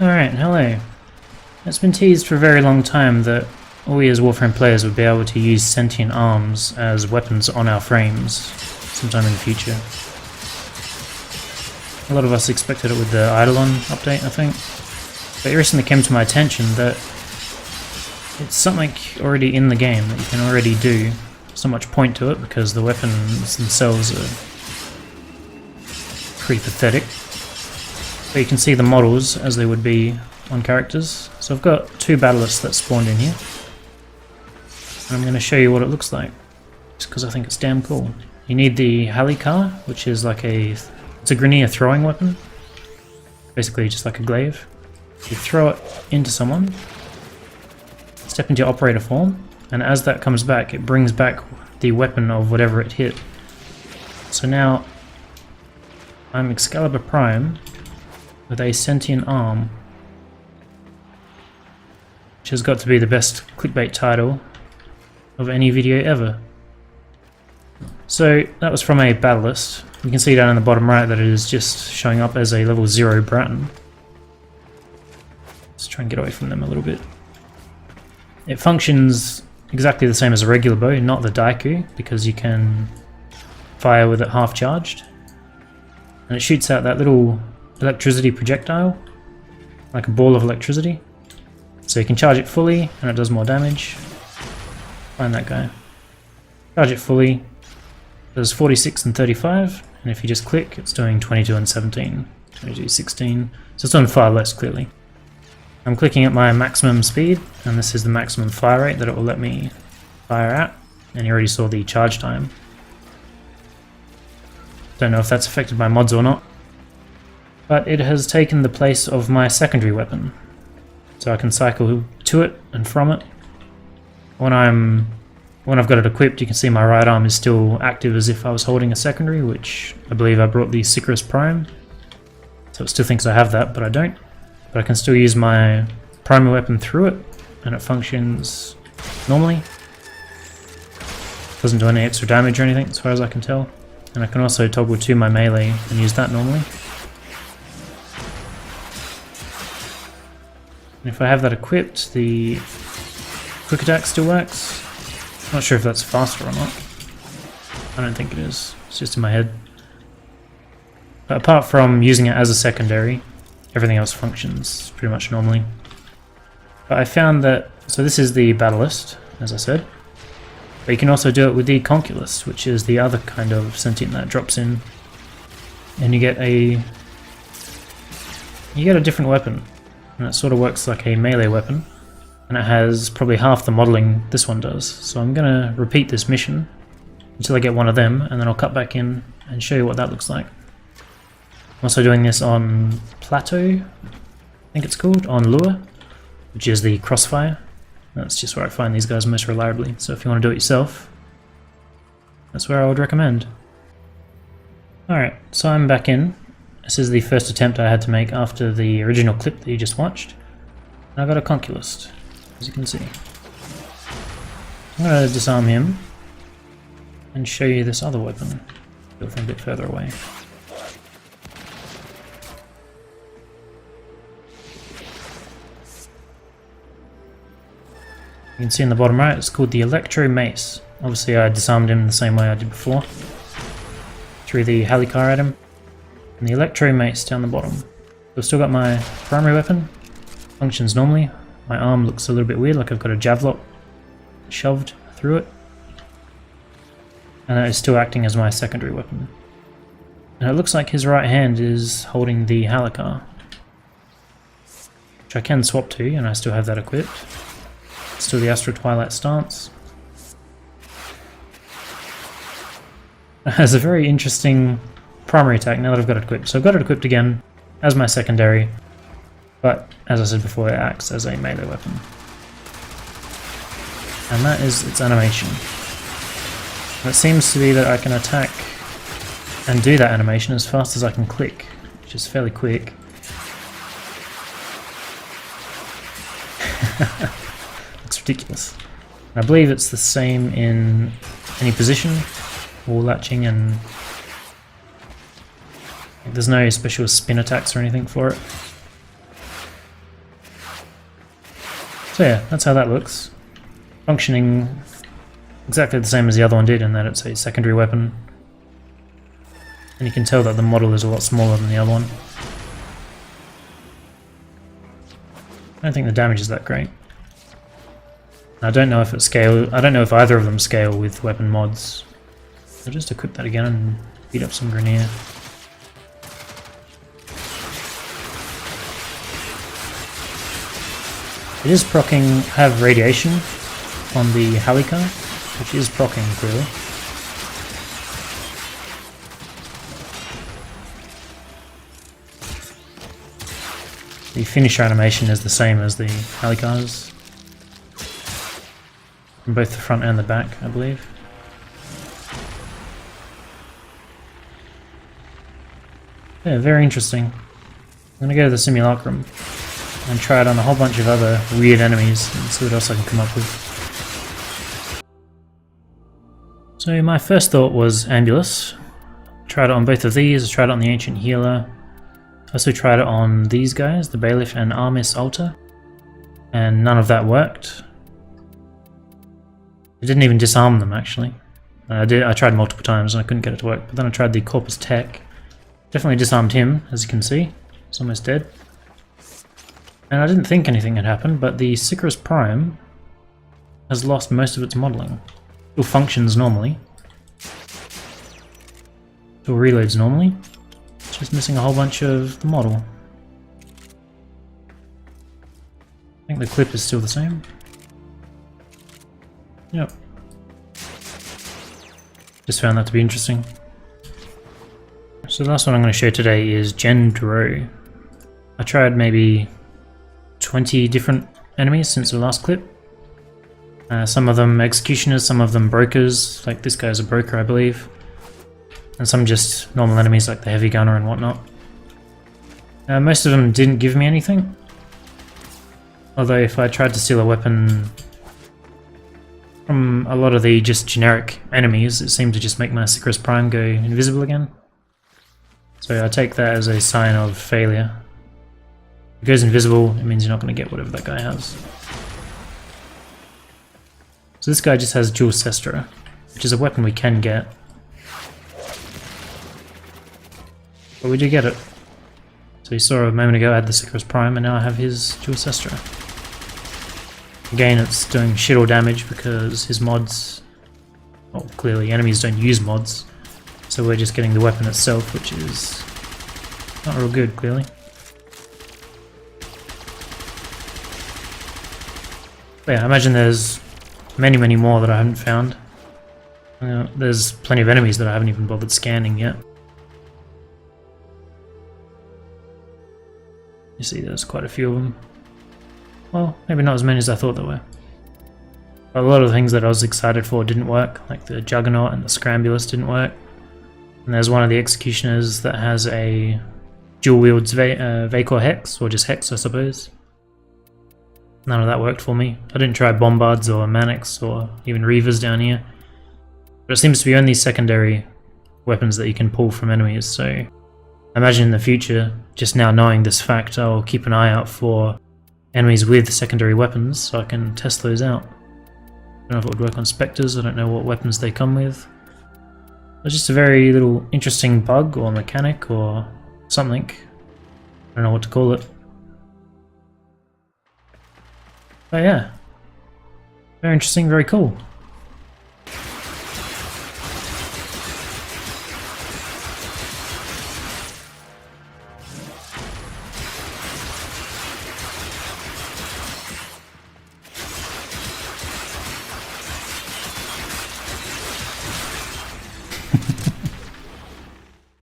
Alright, hello. It's been teased for a very long time that we as Warframe players would be able to use sentient arms as weapons on our frames sometime in the future. A lot of us expected it with the Eidolon update, I think. But it recently came to my attention that it's something already in the game that you can already do. There's not much point to it because the weapons themselves are pretty pathetic. But you can see the models as they would be on characters. So I've got two Battlists that spawned in here. And I'm going to show you what it looks like, just because I think it's damn cool. You need the Halikar, which is like it's a Grineer throwing weapon. Basically just like a glaive. You throw it into someone, step into your operator form, and as that comes back, it brings back the weapon of whatever it hit. So now I'm Excalibur Prime with a sentient arm, which has got to be the best clickbait title of any video ever. So that was from a Battlist. You can see down in the bottom right that it is just showing up as a level 0 Bratton. Let's try and get away from them a little bit. It functions exactly the same as a regular bow, not the Daiku, because you can fire with it half charged. And it shoots out that little electricity projectile, like a ball of electricity. So you can charge it fully and it does more damage. Find that guy. Charge it fully, does 46 and 35, and if you just click, it's doing 22 and 17, 22, 16, so it's on far less clearly. I'm clicking at my maximum speed, and this is the maximum fire rate that it will let me fire at, and you already saw the charge time. Don't know if that's affected by mods or not, but it has taken the place of my secondary weapon, so I can cycle to it and from it. When I've got it equipped, you can see my right arm is still active as if I was holding a secondary, which I believe I brought the Sicarus Prime, so it still thinks I have that, but I don't. But I can still use my primary weapon through it, and it functions normally. Doesn't do any extra damage or anything, as far as I can tell. And I can also toggle to my melee and use that normally. And if I have that equipped, the quick attack still works. Not sure if that's faster or not. I don't think it is. It's just in my head. But apart from using it as a secondary, everything else functions pretty much normally. But I found that, so this is the Battlist, as I said. But you can also do it with the Conculist, which is the other kind of sentient that drops in. And you get a different weapon. And it sort of works like a melee weapon. And it has probably half the modelling this one does. So I'm going to repeat this mission until I get one of them, and then I'll cut back in and show you what that looks like. I'm also doing this on Plateau, I think it's called, on Lure, which is the Crossfire. That's just where I find these guys most reliably, so if you want to do it yourself, that's where I would recommend. Alright, so I'm back in. This is the first attempt I had to make after the original clip that you just watched. And I got a Conculist, as you can see. I'm going to disarm him and show you this other weapon, go from a bit further away. You can see in the bottom right, it's called the Electro Mace. Obviously I disarmed him the same way I did before. Threw the Halikar at him. And the Electro Mace down the bottom. So I've still got my primary weapon. Functions normally. My arm looks a little bit weird, like I've got a Javelot shoved through it. And that is still acting as my secondary weapon. And it looks like his right hand is holding the Halikar, which I can swap to, and I still have that equipped. Still the Astral Twilight stance. It has a very interesting primary attack now that I've got it equipped. So I've got it equipped again as my secondary, but as I said before, it acts as a melee weapon. And that is its animation. And it seems to be that I can attack and do that animation as fast as I can click, which is fairly quick. It's ridiculous. I believe it's the same in any position, wall latching, and there's no special spin attacks or anything for it. So yeah, that's how that looks. Functioning exactly the same as the other one did in that it's a secondary weapon. And you can tell that the model is a lot smaller than the other one. I don't think the damage is that great. I don't know if it scale. I don't know if either of them scale with weapon mods. I'll just equip that again and beat up some Grineer. It is proccing have radiation on the Halicar, which is proccing clearly. The finisher animation is the same as the Halicars. From both the front and the back, I believe. Yeah, very interesting. I'm gonna go to the Simulacrum and try it on a whole bunch of other weird enemies and see what else I can come up with. So my first thought was Ambulus. Tried it on both of these, I tried it on the Ancient Healer. I also tried it on these guys, the Bailiff and Armis Alter, and none of that worked. It didn't even disarm them actually. I tried multiple times and I couldn't get it to work, but then I tried the Corpus Tech. Definitely disarmed him, as you can see. He's almost dead. And I didn't think anything had happened, but the Sicarus Prime has lost most of its modelling. Still functions normally. Still reloads normally. It's just missing a whole bunch of the model. I think the clip is still the same. Yep. Just found that to be interesting. So the last one I'm going to show today is Jendro. I tried maybe 20 different enemies since the last clip. Some of them executioners, some of them brokers, like this guy's a broker I believe. And some just normal enemies like the heavy gunner and whatnot. Most of them didn't give me anything. Although if I tried to steal a weapon from a lot of the just generic enemies, it seemed to just make my Sicarus Prime go invisible again. So I take that as a sign of failure. If it goes invisible, it means you're not going to get whatever that guy has. So this guy just has Dual Sestra, which is a weapon we can get. But we do get it. So you saw a moment ago I had the Sicarus Prime and now I have his Dual Sestra. Again, it's doing shit all damage because his mods... Well, clearly enemies don't use mods. So we're just getting the weapon itself, which is not real good, clearly. But yeah, I imagine there's many more that I haven't found. There's plenty of enemies that I haven't even bothered scanning yet. You see there's quite a few of them. Well, maybe not as many as I thought there were. But a lot of the things that I was excited for didn't work, like the Juggernaut and the Scrambulus didn't work. And there's one of the Executioners that has a dual wields Vacor Hex, or just Hex I suppose. None of that worked for me. I didn't try Bombards or Manics or even Reavers down here. But it seems to be only secondary weapons that you can pull from enemies, so I imagine in the future, just now knowing this fact, I'll keep an eye out for enemies with secondary weapons so I can test those out. I don't know if it would work on Spectres, I don't know what weapons they come with. It's just a very little interesting bug or mechanic or something. I don't know what to call it. But yeah, very interesting, very cool.